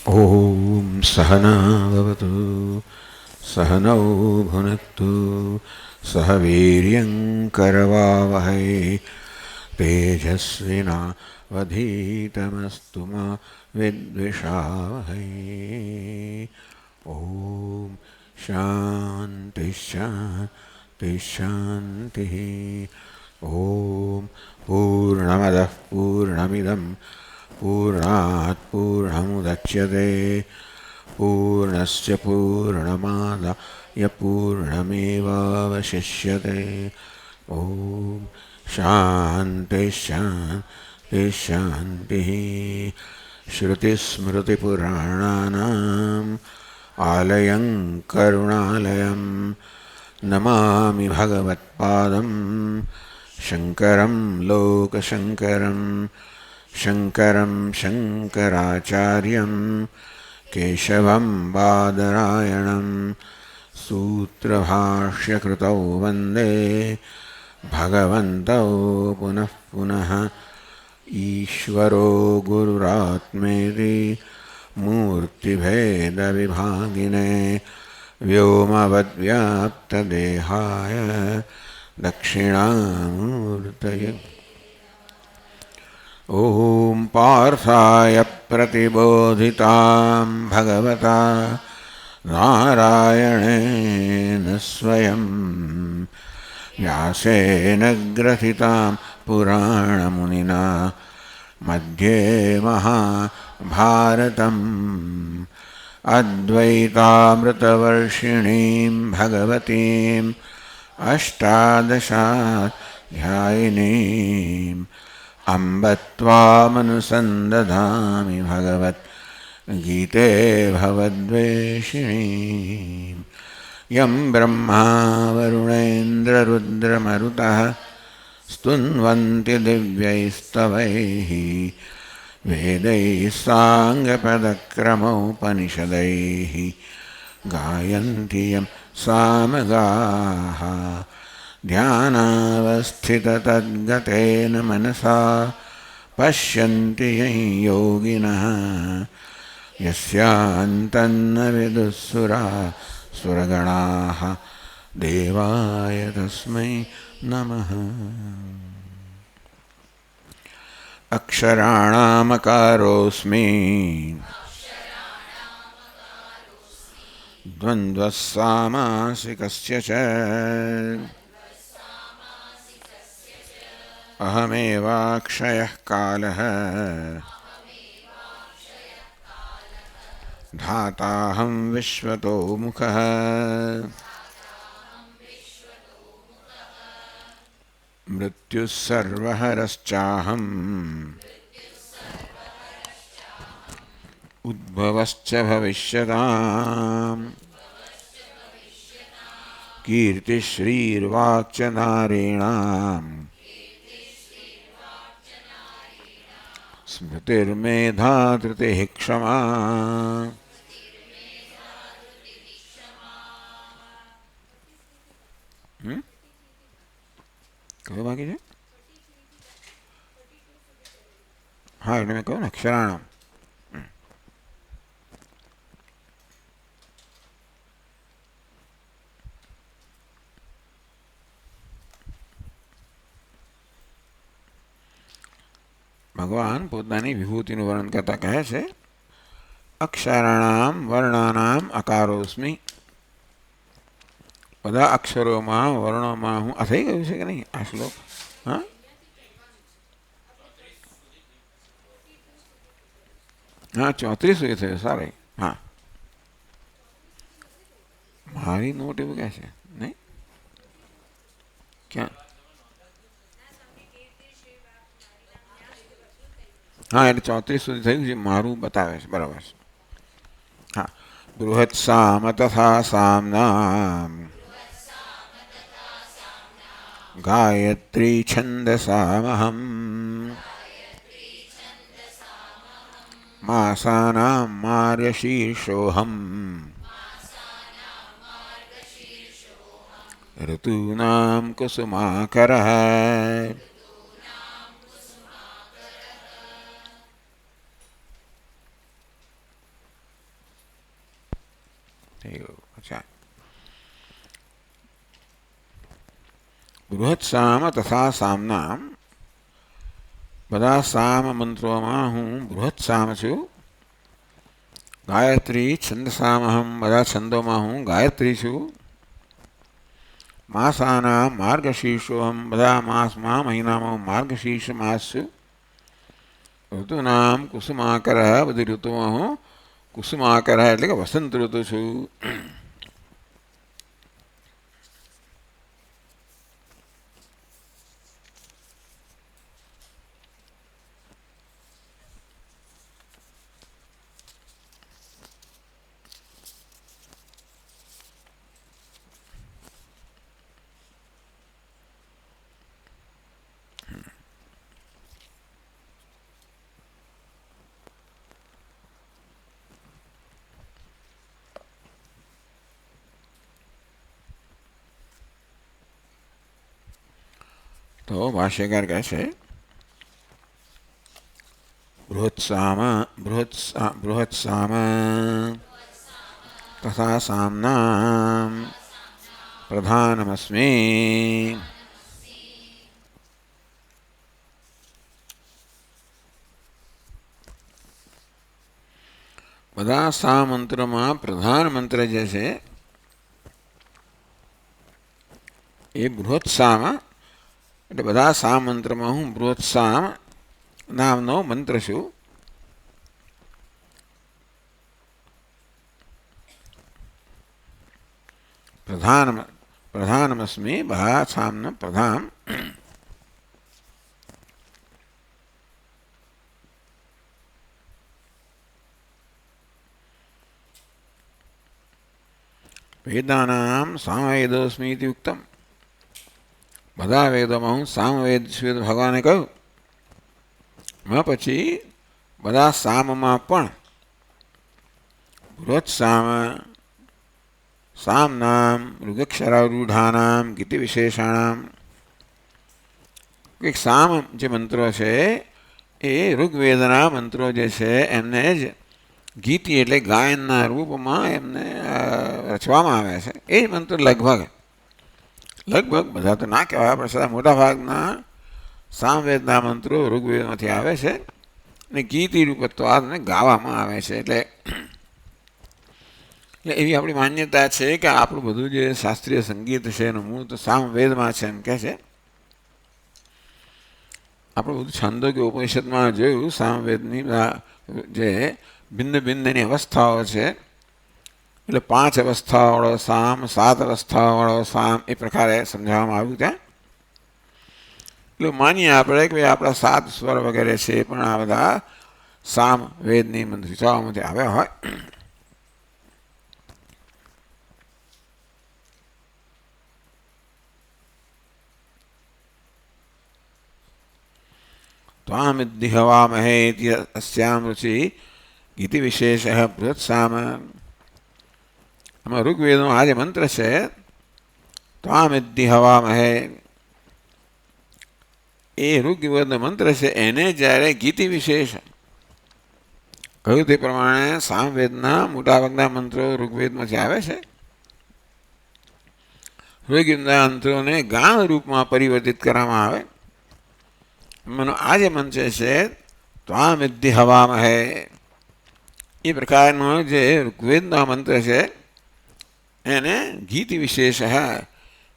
ॐ सहना भवतु सहनौ भुनक्तु सह वीर्यं करवावहै तेजस्विनावधीतमस्तु मा विद्विषावहै। ॐ शान्ति शान्ति शान्तिः। ॐ पूर्णमदः पूर्णमिदं पूर्णात् पूर्णमुदच्यते पूर्णस्य पूर्णमादाय पूर्णमेवावशिष्यते। ॐ शान्ति शान्ति शान्तिः। श्रुतिस्मृतिपुराणानाम् आलयं करुणालयं नमामि भगवत्पादं शङ्करं लोकशङ्करं शङ्करं शङ्कराचार्यं केशवं बादरायणं सूत्रभाष्यकृतौ वन्दे भगवन्तौ पुनः पुनः। ईश्वरो गुरुरात्मेति मूर्तिभेदविभागिने व्योमवद्व्याप्तदेहाय दक्षिणामूर्तये। ॐ पार्थाय प्रतिबोधितां भगवता नारायणेन स्वयं व्यासेन ग्रथितां पुराणमुनिना मध्ये महाभारतम् अद्वैतामृतवर्षिणीं भगवतीम् अष्टादशाध्यायिनीम् अम्ब त्वामनुसन्दधामि भगवद्गीते भवद्वेषिणीम्। यं ब्रह्मा वरुणेन्द्ररुद्रमरुतः स्तुन्वन्ति दिव्यैस्तवैः वेदैः साङ्गपदक्रमोपनिषदैः गायन्ति यं सामगाः। ध्यानावस्थिततद्गतेन मनसा पश्यन्ति यं योगिनः यस्यान्तन्न विदुःसुरासुरगणाः देवाय तस्मै नमः। अक्षराणामकारोऽस्मि द्वन्द्वः सामासिकस्य च अहमेवाक्षयः कालः धाताहं विश्वतो मुखः। मृत्युः सर्वहरश्चाहम् उद्भवश्च भविष्यताम्। कीर्तिश्रीर्वाक्च नारीणाम् स्मृतिर्मेधा धृतिः क्षमा। कहो बाकी છે? હા એટલે મેં કહું ને અક્ષરાણામ. ભગવાન પોતાની વિભૂતિનું વર્ણન કરતા કહે છે અક્ષરાણામ વર્ણાનામ અકારોસ્મિ. બધા અક્ષરોમાં વર્ણોમાં હું આ થઈ ગયું છે કે નહીં આ શ્લોક? હા હા 34 સુધી થયું. સારું. હા મારી નોટ એવું કહે છે નહીં ક્યાં? હા એટલે 34 સુધી થયું છે મારું બતાવે છે બરાબર છે. હા બૃહત સામ તથા સામનામ ગાયત્રી છંદસામહમ માસાનામ માર્ગશીર્ષોહમ ઋતુનામ કુસુમાકરઃ. થઈ ગયું. અચ્છા. બૃહત સામ તથા સામના, બધા સામ મંત્રોમાં હું બૃહત સામ છું. ગાયત્રી છંદસામહમ, બધા છંદોમાં હું ગાયત્રી છું. માસાના માર્ગશીર્ષોહમ, બધા માસમાં મહિનામાં હું માર્ગશીર્ષ માસ છું. ઋતુનામ કુસુમાકર, બધી ઋતુમાં હું કુસુમાકર એટલે કે વસંત ઋતુ છું. તો ભાષ્યકાર કહે છે બૃહત સામ તથા સામના પ્રધાનમસ્મિ. બધા સા મંત્રમાં પ્રધાન મંત્ર જે છે એ બૃહત સામ, એટલે બધા સા મંત્રમાં હું બૃહત સામ નામનો મંત્ર છું. પ્રધાનમસ્મિ, બધા સામનો પ્રધાન. વેદાનામ સામવેદોસ્મિ ઇતિ ઉક્તમ, બધા વેદોમાં હું સામવેદ છું ભગવાને કહ્યું. પછી બધા સામમાં પણ બૃહત સામ, સામનામ મૃગક્ષરારૂઢાનામ ગીતિ વિશેષાણામ. એક સામ જે મંત્રો છે એ ઋગ્વેદના મંત્રો જે છે એમને જ ગીતિ એટલે ગાયનના રૂપમાં એમને રચવામાં આવે છે. એ જ મંત્ર લગભગ બધા તો ના કહેવાય, પણ છતાં મોટાભાગના સામવેદના મંત્રો ઋગ્વેદમાંથી આવે છે અને ગીતિ રૂપત્વાદને ગાવામાં આવે છે. એટલે એવી આપણી માન્યતા છે કે આપણું બધું જે શાસ્ત્રીય સંગીત છે એનું મૂળ તો સામવેદમાં છે એમ કહે છે. આપણે બધું છંદો કે ઉપનિષદમાં જોયું સામવેદની જે ભિન્ન ભિન્ન એની અવસ્થાઓ છે. એટલે 5 અવસ્થાવાળો સામ, 7 અવસ્થાવાળો સામ, એ પ્રકારે સમજાવવામાં આવ્યું ત્યાં. એટલે માનીએ આપણે કે આપણા 7 સ્વર વગેરે છે એ પણ આ બધા સામ વેદની રચનાઓમાંથી આવ્યા હોય. ત્વામિદ્ધિ હવામહે ઇતિ અસ્યામ રુચિ ગીતિ વિશેષ બૃહત સામ. આમાં ઋગ્વેદનો આ જે મંત્ર છે ત્વામિદ્ધિ હવામહે, એ ઋગ્વેદનો મંત્ર છે એને જ્યારે ગીતિ વિશેષ કહ્યું તે પ્રમાણે સામવેદના મોટાભાગના મંત્રો ઋગ્વેદમાંથી આવે છે. ઋગ્વેદના મંત્રોને ગાન રૂપમાં પરિવર્તિત કરવામાં આવે. આ જે મંત્ર છે ત્વામિદ્ધિ હવામહે, એ પ્રકારનો જે ઋગ્વેદનો મંત્ર છે એને ગીતિ વિશેષ,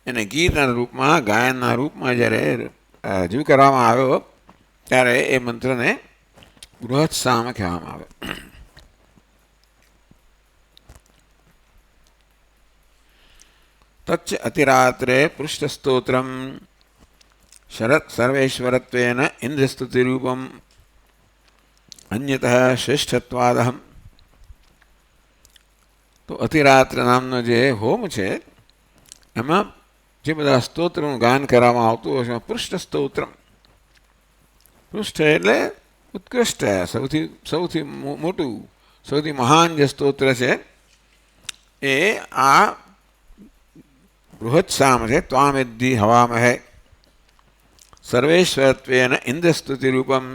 એને ગીતના રૂપમાં ગાયનના રૂપમાં જ્યારે રજૂ કરવામાં આવ્યો ત્યારે એ મંત્રને બૃહત સામ કહેવામાં આવે. તચ્ચ અતિરાત્રે પૃષ્ઠસ્તોત્રમ સર્વેશ્વરત્વેન ઇન્દ્રસ્તુતિરૂપમ અન્યતઃ શ્રેષ્ઠત્વાદહમ. તો અતિરાત્ર નામનો જે હોમ છે એમાં જે બધા સ્તોત્રનું ગાન કરવામાં આવતું હોય છે, પૃષ્ઠ સ્તોત્રમ, પૃષ્ઠ એટલે ઉત્કૃષ્ટ, સૌથી મોટું, સૌથી મહાન જે સ્તોત્ર છે એ આ બૃહત સામ છે. ત્વામિદ્ધિ હવામહે સર્વેશ્વરત્વેન ઇન્દ્રસ્તુતિ રૂપમ.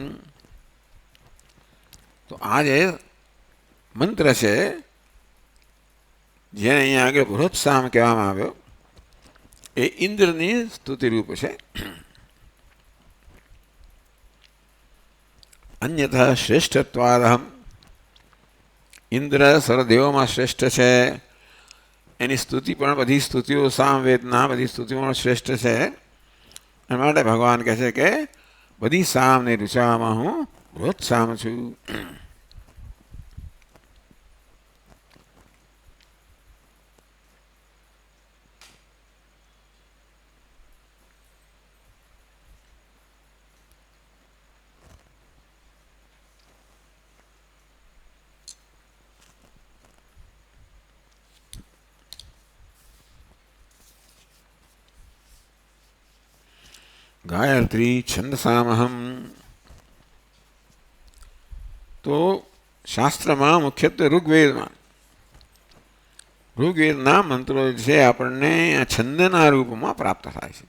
તો આ જે મંત્ર છે જેને અહીંયા આગળ બૃહત્સામ કહેવામાં આવ્યો એ ઇન્દ્રની સ્તુતિરૂપ છે. અન્યથા શ્રેષ્ઠત્વાદહમ, ઇન્દ્ર સર્વદેવોમાં શ્રેષ્ઠ છે. એની સ્તુતિ પણ બધી સ્તુતિઓ સામવેદના બધી સ્તુતિઓમાં શ્રેષ્ઠ છે. એના માટે ભગવાન કહે છે કે બધી સામને ઋચામાં હું બૃહત્સામ છું. ગાયત્રી છંદસામહમ. તો શાસ્ત્રમાં મુખ્યત્વે ઋગ્વેદના મંત્રો છે આપણને આ છંદના રૂપમાં પ્રાપ્ત થાય છે.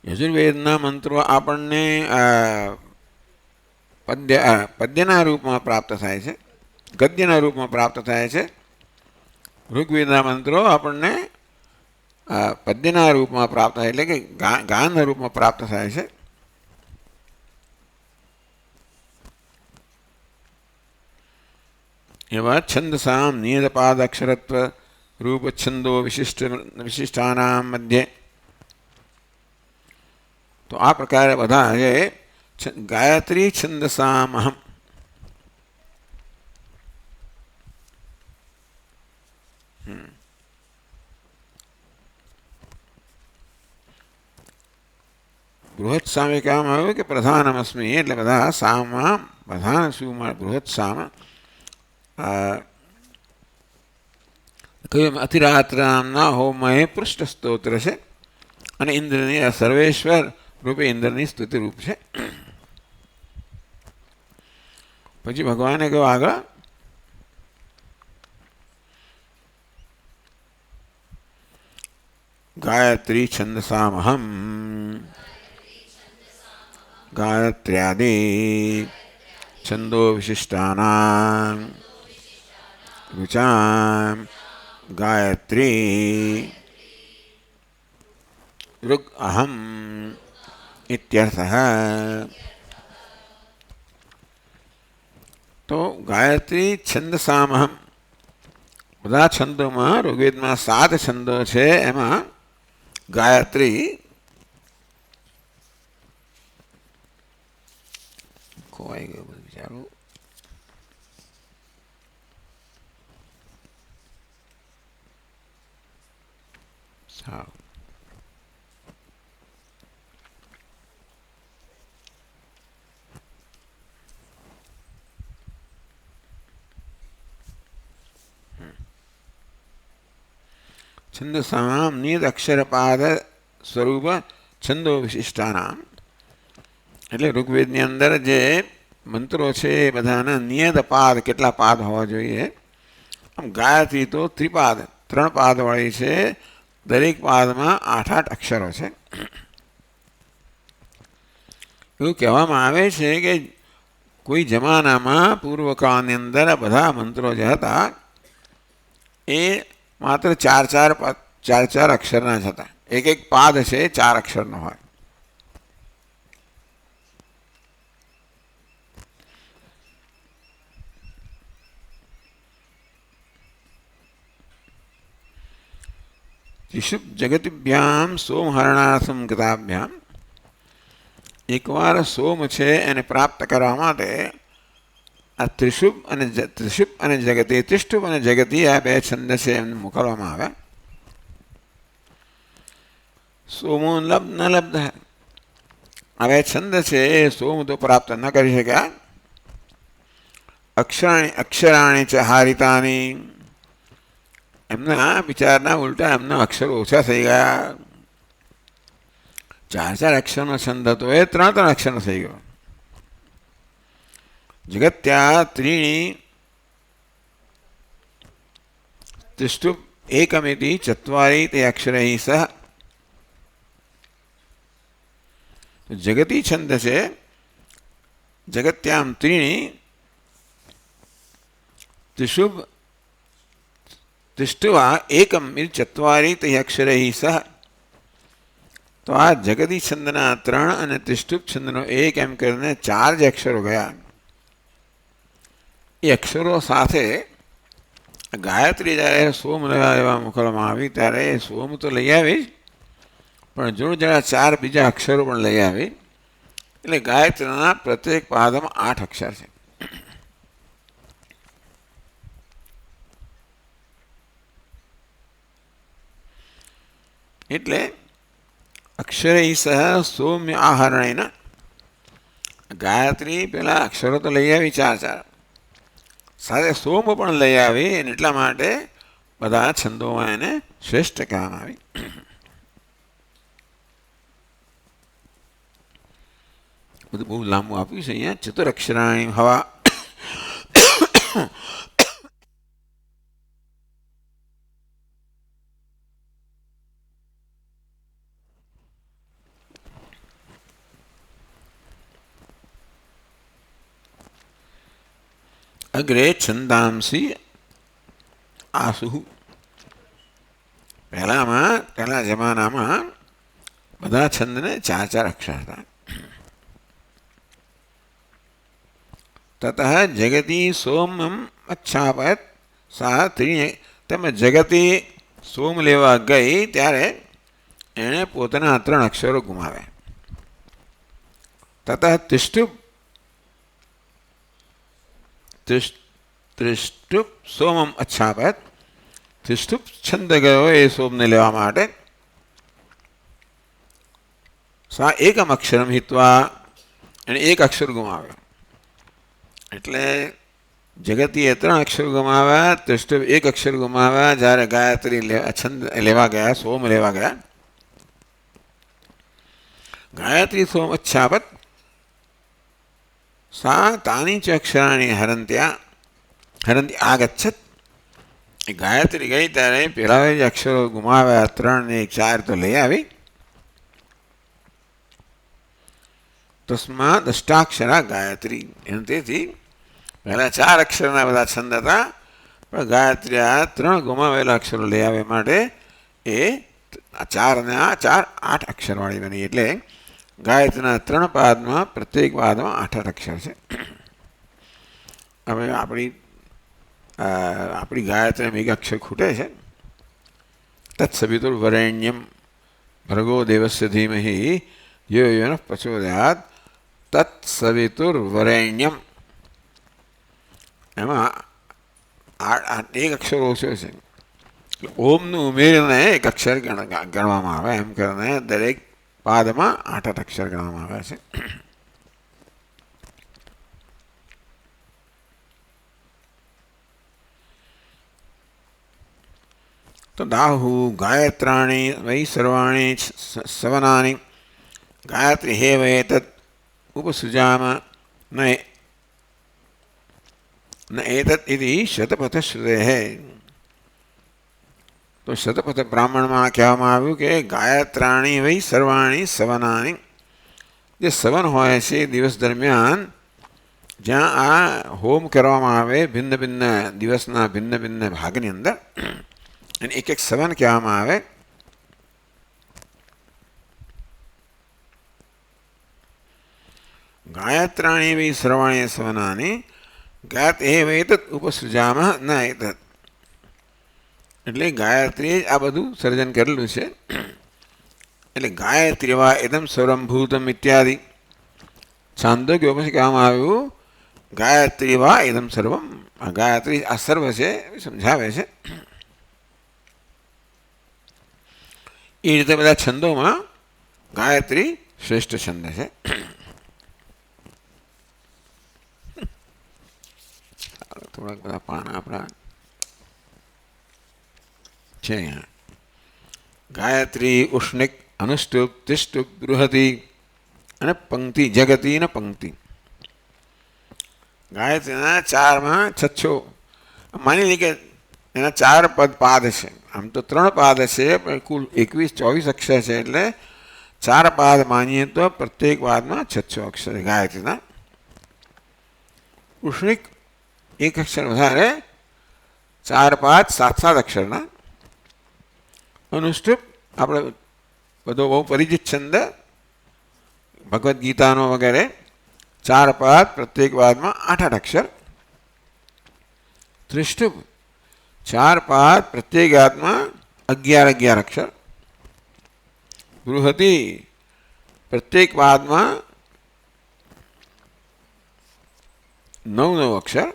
યજુર્વેદના મંત્રો આપણને પદ્યના રૂપમાં પ્રાપ્ત થાય છે, ગદ્યના રૂપમાં પ્રાપ્ત થાય છે. ઋગ્વેદના મંત્રો આપણને પદ્યના રૂપમાં પ્રાપ્ત થાય એટલે કે ગાનના રૂપમાં પ્રાપ્ત થાય છે. એવા છંદસામ નિયતપાદ અક્ષરત્વ રૂપ છંદો વિશિષ્ટાનામ મધ્ય. તો આ પ્રકારે બધા છે ગાયત્રી છંદસામહમ. બૃહત સામે કહેવામાં આવ્યું કે પ્રધાનમસ્મી એટલે બધા સામમાં પ્રધાન શું બૃહત સામ કહ્યું અતિરાત્ર નામના હોમય પૃષ્ઠ સ્તોત્ર છે અને ઇન્દ્રની સર્વેશ્વર રૂપે ઇન્દ્રની સ્તુતિ રૂપ છે. પછી ભગવાને કહ્યું આગળ ગાયત્રી છંદસામહમ ગાયત્ર્યાદિ છંદો વિશિષ્ટાનાં રુચામ ગાયત્રી ઋગ અહમ ઇત્યર્થઃ. તો ગાયત્રી છંદસામહમ બધા છંદોમાં ઋગ્વેદમાં 7 છંદો છે, એમાં ગાયત્રી ખોવાઈ ગયું બધું વિચારું. સારું. છંદસામ નિયત અક્ષરપાદ સ્વરૂપ છંદો વિશિષ્ટાનામ એટલે ઋગ્વેદની અંદર જે મંત્રો છે એ બધાના નિયત પાદ કેટલા પાદ હોવા જોઈએ. આમ ગાયત્રી તો ત્રિપાદ 3 પાદવાળી છે, દરેક પાદમાં 8-8 અક્ષરો છે. એવું કહેવામાં આવે છે કે કોઈ જમાનામાં પૂર્વકાળની અંદર બધા મંત્રો જે હતા એ માત્ર 4 અક્ષરના જ હતા. એક પાદ છે 4 અક્ષરનો હોય. ત્રિશુભ જગતિભ્યામ સોમહરણાસમ ગતાભ્યામ. એકવાર સોમ છે એને પ્રાપ્ત કરવા માટે આ ત્રિશુભ અને જગતી, ત્રિશુભ અને જગતી આ 2 છંદ છે એમને મોકલવામાં આવે. સોમો ન લબ્ધ આ 2 છંદ છે એ સોમ તો પ્રાપ્ત ન કરી શક્યા. અક્ષરાણી ચ હારિતાની એમના વિચારના ઉલટા એમના અક્ષરો ઓછા થઈ ગયા. 4 અક્ષરનો છંદ હતો એ 3 અક્ષરનો થઈ ગયો. જગત્યા ત્રીણી ત્રિષ્ટુપ એકમિતિ ચત્વારી તે અક્ષરૈ સહ. જગતી છંદ છે જગત્યામ ત્રીણી ત્રિશુભ તિષ્ઠવા એકમ ચત્વારી તે અક્ષરૈ સહ. તો આ જગદી છંદના 3 અને તિષ્ઠુપ છંદનો 1 એમ કરીને 4 જ અક્ષરો ગયા. એ અક્ષરો સાથે ગાયત્રી જ્યારે સોમ લેવા મોકલવામાં આવી ત્યારે સોમ તો લઈ આવી જ, પણ જોડ જરા 4 બીજા અક્ષરો પણ લઈ આવી. એટલે ગાયત્રીના પ્રત્યેક પાદમાં 8 અક્ષર છે. એટલે અક્ષરૈ સહ સૌમ્ય આહરણેન ગાયત્રી પેલા અક્ષરો તો લઈ આવી 4 સાથે સોમ પણ લઈ આવી, અને એટલા માટે બધા છંદોમાં એને શ્રેષ્ઠ કહેવામાં આવી. બધું બહુ લાંબુ આપ્યું છે અહીંયા. ચતુરક્ષરાણી હવા અગ્રે છંદાંસી આસુ. પહેલા જમાનામાં બધા છંદને 4 અક્ષર હતા. તત જગતી સોમમ અચ્છાપત સા ત્રીણે. તમે જગતી સોમ લેવા ગઈ ત્યારે એણે પોતાના 3 અક્ષરો ગુમાવ્યા. તત તિષ્ઠુપ સોમમ અચ્છાપત. તિષ્ઠુપ છંદ ગયો એ સોમને લેવા માટે. સા એકમ અક્ષરમ હિત્વા, એને 1 અક્ષર ગુમાવ્યો. એટલે જગતીએ 3 અક્ષર ગુમાવ્યા, તિષ્ઠુપ 1 અક્ષર ગુમાવ્યા. જ્યારે ગાયત્રી છંદ લેવા ગયા, સોમ લેવા ગયા, ગાયત્રી સોમ અચ્છાપત સા તાની ચ અક્ષરાણી હરંતી આગચ્છત. એ ગાયત્રી ગઈ ત્યારે પેલા જે અક્ષરો ગુમાવ્યા 3 ને 4 તો લઈ આવી. તસ્માત અષ્ટાક્ષરા ગાયત્રી. તેથી પહેલા 4 અક્ષરના બધા છંદ હતા, પણ ગાયત્રી આ 3 ગુમાવેલા અક્ષરો લઈ આવ્યા માટે એ 4 ને 4 8 અક્ષરવાળી બની. એટલે ગાયત્રીના 3 પાદમાં પ્રત્યેક પાદમાં 8 અક્ષર છે. હવે આપણી ગાયત્રીમાં 1 અક્ષર ખૂટે છે. તત્સવિતુર્વરેણ્યમ ભર્ગો દેવસ્ય ધીમહિ યો યો નઃ પ્રચોદયાત. તત્સવિતુર્વરેણ્યમ એમાં 1 અક્ષર ઓછો છે. ઓમનું ઉમેરીને 1 અક્ષર ગણવામાં આવે. એમ કરીને દરેક પાદમાં 8 અક્ષર ગણવામાં આવે છે. તો દાહુ ગાયત્રાણી વૈ સર્વાણી સવનાની ગાયત્રી હે વૈ તत् ઉપસૃજામ ન એતत् ઇતિ શતપથ શ્રુતે. તો શતપથ બ્રાહ્મણમાં કહેવામાં આવ્યું કે ગાયત્રાણી વૈ સર્વાણી સવનાની. જે સવન હોય છે દિવસ દરમિયાન જ્યાં આ હોમ કરવામાં આવે ભિન્ન ભિન્ન દિવસના ભિન્ન ભિન્ન ભાગની અંદર, અને 1 સવન કહેવામાં આવે. ગાયત્રાણી વૈ સર્વાણી સવનાની ગાયત એ વેતત ઉપસૃજામ ન એતत्. એટલે ગાયત્રી આ બધું સર્જન કરેલું છે. એટલે ગાયત્રી વા ઇદમ સર્વમ ભૂતમ ઇત્યાદિ છાંદોગ્ય પછી કહેવામાં આવ્યું ગાયત્રી વા ઇદમ સર્વમ. આ ગાયત્રી આ સર્વ છે સમજાવે છે. એ રીતે બધા છંદોમાં ગાયત્રી શ્રેષ્ઠ છંદ છે. થોડાક બધા પાન આપણા છે અહીંયા. ગાયત્રી ઉષ્ણિક અનુષ્ટુપ તિષ્ટુપ બૃહતી અને પંક્તિ જગતી ને પંક્તિ. ગાયત્રીના 4માં 6 માની લે કે એના 4 પાદ છે. આમ તો 3 પાદ છે, પણ કુલ 21-24 અક્ષર છે. એટલે 4 પાદ માનીએ તો પ્રત્યેક પાદમાં 6 અક્ષર ગાયત્રીના. ઉષ્ણિક 1 અક્ષર વધારે ચાર પાંચ સાત સાત અક્ષરના અનુષ્ટુપ આપણે બધો બહુ પરિચિત છંદ ભગવદ્ ગીતાનો વગેરે ચાર પાદ પ્રત્યેક વાદમાં આઠ આઠ અક્ષર. ત્રિષ્ટુપ ચાર પાદ પ્રત્યેક વાદમાં 11 અક્ષર. બૃહતિ પ્રત્યેક વાદમાં 9 અક્ષર.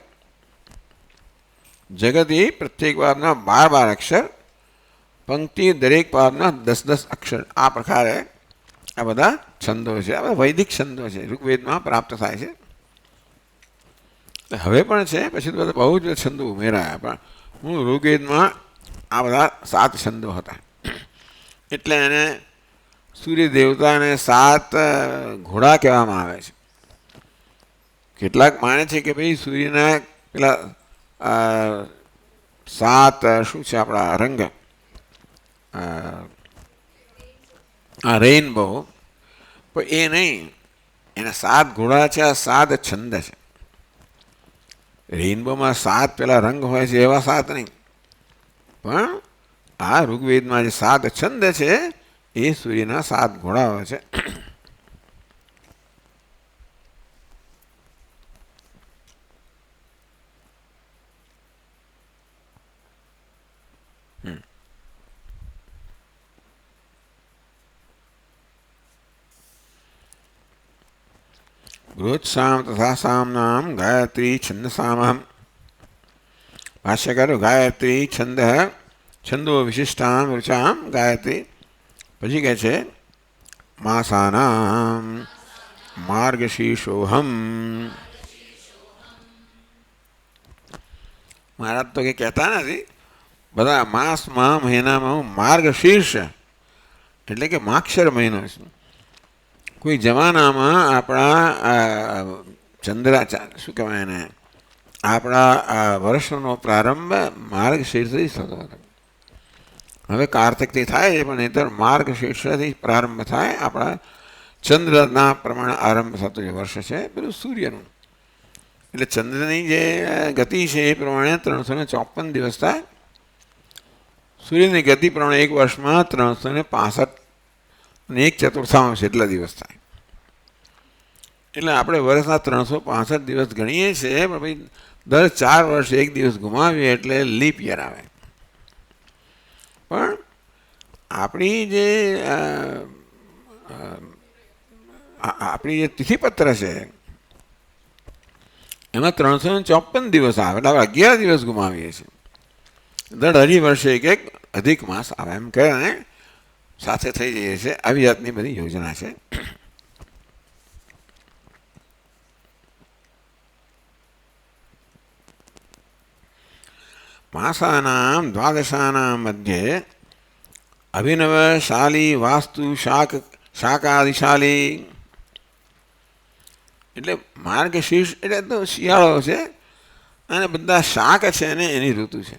જગતિ પ્રત્યેક વાદમાં 12 અક્ષર. પંક્તિ દરેક પાદમાં 10 અક્ષર. આ પ્રકારે આ બધા છંદો છે. આ બધા વૈદિક છંદો છે, ઋગ્વેદમાં પ્રાપ્ત થાય છે. હવે પણ છે, પછી બધા બહુ જ છંદો ઉમેરાયા, પણ હું ઋગ્વેદમાં આ બધા 7 છંદો હતા. એટલે એને સૂર્ય દેવતાને 7 ઘોડા કહેવામાં આવે છે. કેટલાક માને છે કે ભાઈ સૂર્યના પેલા 7 શું છે આપણા રંગ, આ રેઇનબો, પણ એ નહીં, એના 7 ઘોડા છે, આ 7 છંદ છે. રેઇનબોમાં 7 પેલા રંગ હોય છે એવા 7 નહીં, પણ આ ઋગ્વેદમાં જે 7 છંદ છે એ સૂર્યના 7 ઘોડા હોય છે. ગૃહત્સામ તથા સામનામ ગાયત્રી છંદસામહમ. ભાષ્યકાર ગાયત્રી છંદ છંદો વિશિષ્ટામ ઋચામ ગાયત્રી. પછી કહે છે માસાનામ માર્ગશીર્ષોહમ. મહારાજ તો કંઈ કહેતા નથી, બધા માસમાં મહિનામાં હું માર્ગશીર્ષ એટલે કે માક્ષર મહિનો છું. કોઈ જમાનામાં આપણા શું કહેવાય એને, આપણા વર્ષનો પ્રારંભ માર્ગશીર્ષથી થતો હતો. હવે કાર્તિકથી થાય છે, પણ નહીંતર માર્ગશીર્ષથી પ્રારંભ થાય. આપણા ચંદ્રના પ્રમાણે આરંભ થતો જે વર્ષ છે પેલું સૂર્યનું. એટલે ચંદ્રની જે ગતિ છે એ પ્રમાણે 354 દિવસ થાય. સૂર્યની ગતિ પ્રમાણે એક વર્ષમાં 365 અને 1/4 એટલા દિવસ થાય. એટલે આપણે વર્ષના 365 દિવસ ગણીએ છીએ, પણ ભાઈ દર 4 વર્ષે એક દિવસ ગુમાવીએ એટલે લીપ યર આવે. પણ આપણી જે તિથિપત્ર છે એમાં 354 દિવસ આવે, એટલે આપણે 11 દિવસ ગુમાવીએ છીએ. દર અઢી વર્ષે એક અધિક માસ આવે, એમ કહે સાથે થઈ જઈએ છે. આવી જાતની બધી યોજના છે. માસાનામ દ્વાદશાનામ મધ્યે અભિનવશાલી વાસ્તુ શાકાદિશાલી. એટલે માર્ગશીર્ષ એટલે તો શિયાળો છે, અને બધા શાક છે ને એની ઋતુ છે.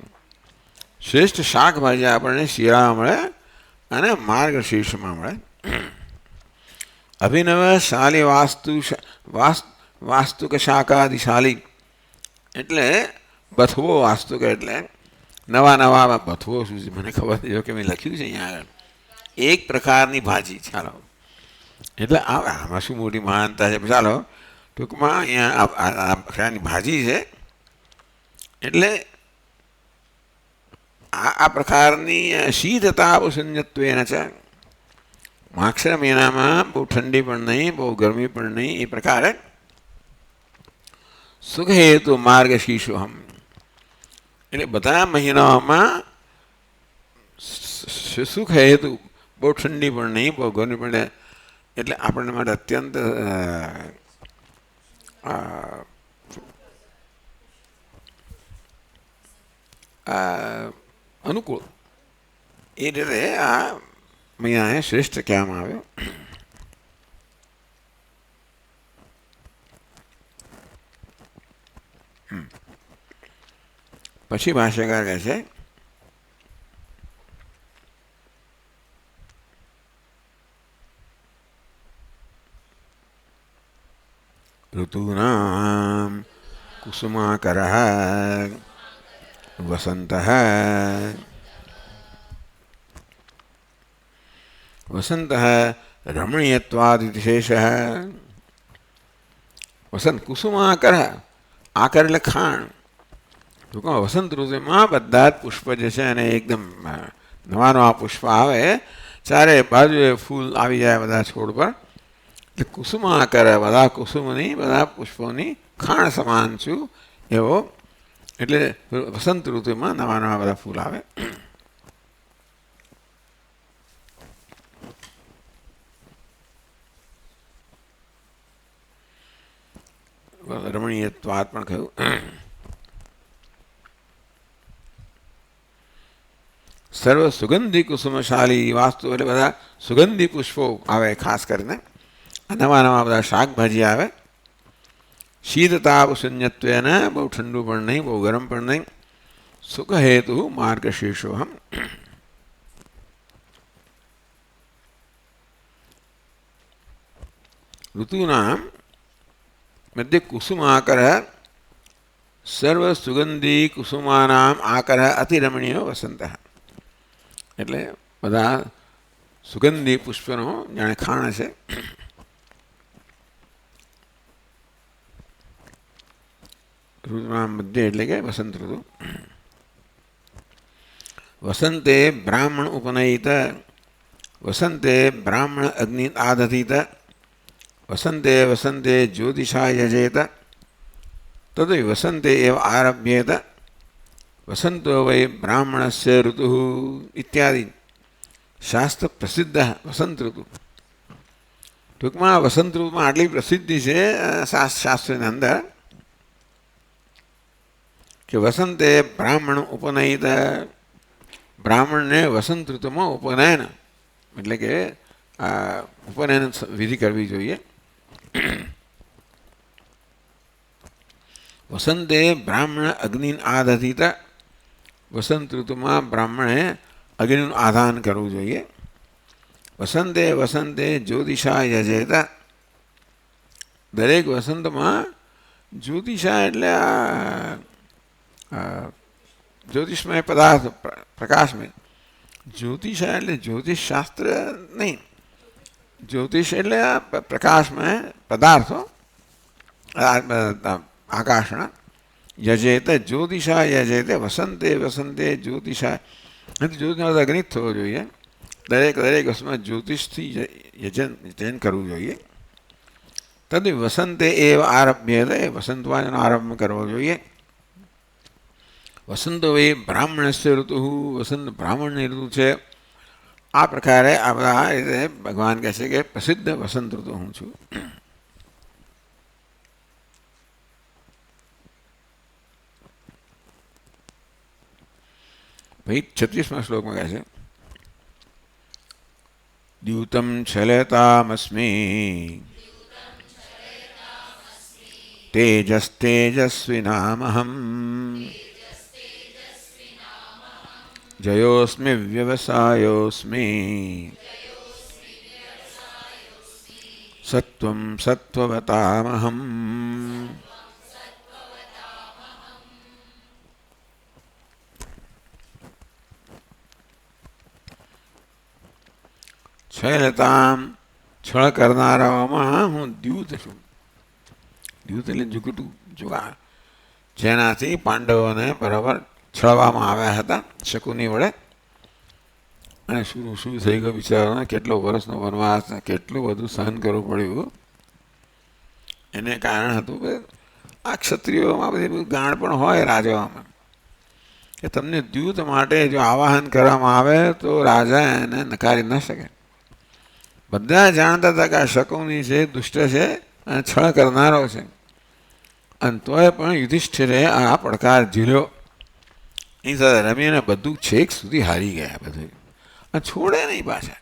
શ્રેષ્ઠ શાકભાજી આપણને શિયાળામાં મળે અને માર્ગશીર્ષમાં મળે. અભિનવશાલી વાસ્તુક શાકાદિશાલી એટલે બથવો. વાસ્તુક એટલે નવા બથવો શું છે મને ખબર નથી, કે મેં લખ્યું છે અહીંયા આગળ એક પ્રકારની ભાજી. ચાલો, એટલે આમાં શું મોટી મહાનતા છે. ચાલો ટૂંકમાં અહીંયા આ પ્રકારની ભાજી છે. એટલે આ પ્રકારની શીતતાપ સંજત્વેન છે. માક્ષર મહિનામાં બહુ ઠંડી પણ નહીં, બહુ ગરમી પણ નહીં, એ પ્રકારે સુખ હેતુ માર્ગશીર્ષોહમ. એટલે બધા મહિનાઓમાં સુખ હેતુ, બહુ ઠંડી પણ નહીં, બહુ ગરમી પણ નહીં, એટલે આપણને માટે અત્યંત અનુકૂળ એ રીતે આ મહિનાને શ્રેષ્ઠ કહેવામાં આવ્યો. પછી ભાષ્યકાર કહે છે ઋતુનામ કુસુમાકરઃ વસંતઃ વસંતઃ રમણીયત્વાદિતિ શેષઃ. વસંત કુસુમાકર, આકર એટલે ખાણ. ટૂંકમાં વસંત ઋતુમાં બધા જ પુષ્પ જે છે અને એકદમ નવા નવા પુષ્પ આવે, ચારે બાજુએ ફૂલ આવી જાય બધા છોડ પર, એટલે કુસુમાકર, બધા કુસુમની, બધા પુષ્પોની ખાણ સમાન છું એવો. એટલે વસંત ઋતુમાં નવા નવા બધા ફૂલ આવે. રમણીયત્વાદ પણ કહ્યું. સર્વ સુગંધી કુસુમશાલી વાસ્તુ એટલે બધા સુગંધી પુષ્પો આવે ખાસ કરીને. નવા નવા બધા શાકભાજી આવે. શીતતાપ શૂન્યત્વેન, બહુ ઠંડુ પણ નહીં, બહુ ગરમ પણ નહીં. સુખ હેતુ માર્ગશીર્ષોહમ. ઋતુનામ મધ્ય કુસુમાકર, સર્વ સુગંધી કુસુમાનામ આકર અતિરમણીય વસંત. એટલે બધા સુગંધી પુષ્પનો જાણે ખાણ છે. ઋતુના મધ્ય એટલે કે વસંત ઋતુ. વસંતે બ્રાહ્મણ ઉપનયિત, વસંતે બ્રાહ્મણ અગ્નિ આદધિત, વસંતે વસંતે જ્યોતિષા યજેત, તદ વસંતે એવ આરભ્યેત, વસંતો વૈ બ્રાહ્મણસ્ય ઋતુ ઇત્યાદિ શાસ્ત્ર પ્રસિદ્ધ વસંત ઋતુ. ટૂંકમાં વસંત ઋતુમાં આટલી પ્રસિદ્ધિ છે શાસ્ત્રની અંદર કે વસંતે બ્રાહ્મણ ઉપનયિત, બ્રાહ્મણને વસંત ઋતુમાં ઉપનયન એટલે કે ઉપનયન વિધિ કરવી જોઈએ. વસંતે બ્રાહ્મણ અગ્નિ આદધિત, વસંત ઋતુમાં બ્રાહ્મણે અગ્નિનું આધાન કરવું જોઈએ. વસંતે વસંતે જ્યોતિષા યજેત, દરેક વસંતમાં જ્યોતિષા એટલે જ્યોતિષમય પદાર્થ, પ્રકાશમય. જ્યોતિષા એટલે જ્યોતિષ શાસ્ત્ર નહીં, જ્યોતિષ એટલે પ્રકાશમય પદાર્થો આકાશના. યજેત જ્યોતિષા યજેત, વસંતે વસંતે જ્યોતિષા, જ્યોતિષનો અગ્નિ થવો જોઈએ. દરેક વસ્તુમાં જ્યોતિષથી યજન કરવું જોઈએ. તદ વસંતે એવ આરભ્ય, વસંતમાં એનો આરંભ કરવો જોઈએ. વસંતો એ બ્રાહ્મણસ્ય ઋતુ, વસંત બ્રાહ્મણની ઋતુ છે. આ પ્રકારે આ બધા રીતે ભગવાન કહે છે કે પ્રસિદ્ધ વસંત ઋતુ હું છું. ભાઈ 36મા શ્લોકમાં કહે છે દ્યુતમ છલતામસ્મી તેજસ્તેજસ્વિનામહમ જયોસ્મિ વ્યવસાયોસ્મિ સત્વમ સત્વવતામહમ. છલતામ, છળ કરનારાઓમાં હું દ્યુત છું. દ્યુત એટલે જુગટું, જુગાર, જેનાથી પાંડવોને બરાબર છળવામાં આવ્યા હતા શકુની વડે. અને શું શું થઈ ગયું બિચારાને, કેટલો વર્ષનો વનવાસ, કેટલું બધું સહન કરવું પડ્યું. એને કારણ હતું કે આ ક્ષત્રિયોમાં બધી બધું ગાણ પણ હોય રાજાઓમાં, કે તમને દ્યુત માટે જો આવાહન કરવામાં આવે તો રાજા એને નકારી ન શકે. બધા જાણતા હતા કે આ શકુની છે, દુષ્ટ છે અને છળ કરનારો છે. અને તોય પણ યુધિષ્ઠિરે આ પડકાર ઝીલ્યો. એની સાથે રમીને બધું છેક સુધી હારી ગયા બધું, અને છોડે નહીં પાછા.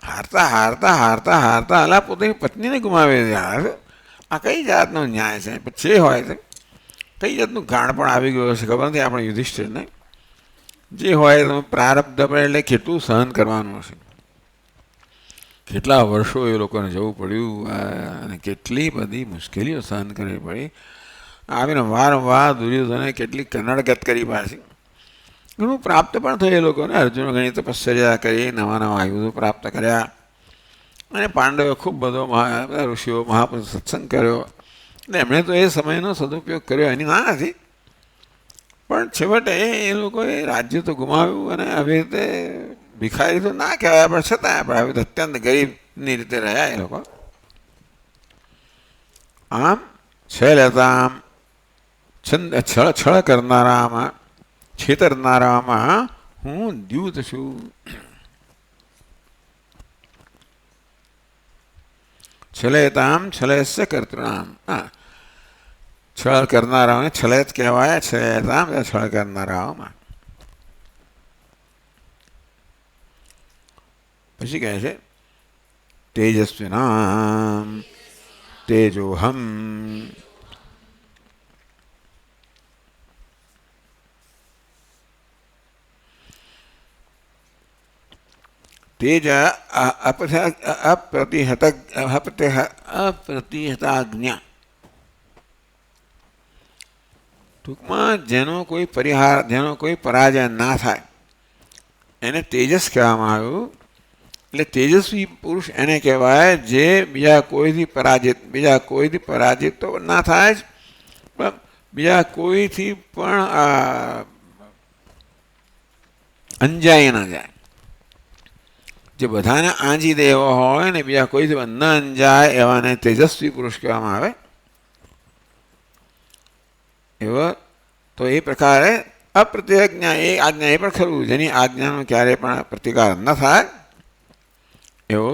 હારતા હારતા હારતા હારતા અલા પોતાની પત્નીને ગુમાવી યાર. આ કઈ જાતનો ન્યાય છે? પછી હોય છે કઈ જાતનું ગાણ પણ આવી ગયું હશે ખબર નથી આપણે યુધિષ્ઠિરને. જે હોય તમે પ્રારબ્ધ એટલે કેટલું સહન કરવાનું હશે, કેટલા વર્ષો એ લોકોને જવું પડ્યું અને કેટલી બધી મુશ્કેલીઓ સહન કરવી પડી. આવીને વારંવાર દુર્યોધને કેટલીક કનડગત કરી પાછી. ઘણું પ્રાપ્ત પણ થયું એ લોકોને. અર્જુન ઘણી તપશ્ચર્યા કરી, નવા નવા આયુધો પ્રાપ્ત કર્યા, અને પાંડવે ખૂબ બધો ઋષિઓ મહાપુરુષ સત્સંગ કર્યો. એટલે એમણે તો એ સમયનો સદુપયોગ કર્યો, એની ના નથી. પણ છેવટે એ લોકોએ રાજ્ય તો ગુમાવ્યું, અને આવી રીતે ભિખારી તો ના કહેવાય, પણ છતાં આપણે આવી રીતે અત્યંત ગરીબની રીતે રહ્યા એ લોકો. આમ છે લેતા આમ છળ કરનારામાં, છેતરનારામાં હું દ્યુત છું. છલેતામ છલેસ્ય કર્તૃણામ. છળ કરનારાઓને છલેત કહેવાય. છલેતામ છળ કરનારાઓમાં. પછી કહે છે તેજસ્વીનામ તેજોહમ. તેજ અપ્રતિહતાજ્ઞા. ટૂંકમાં જેનો કોઈ પરિહાર, જેનો કોઈ પરાજય ના થાય એને તેજસ કહેવામાં આવ્યું. એટલે તેજસ્વી પુરુષ એને કહેવાય જે બીજા કોઈથી પરાજિત તો ના થાય જ, પણ બીજા કોઈથી પણ અંજાઈ ના જાય. જે બધાને આંજી દે એવો હોય ને બીજા કોઈથી ન અંજાય એવાને તેજસ્વી પુરુષ કહેવામાં આવે. એવો તો એ પ્રકારે અપ્રતિજ્ઞા, એ આજ્ઞા એ પણ ખરું જેની આજ્ઞાનો ક્યારેય પણ પ્રતિકાર ન થાય એવો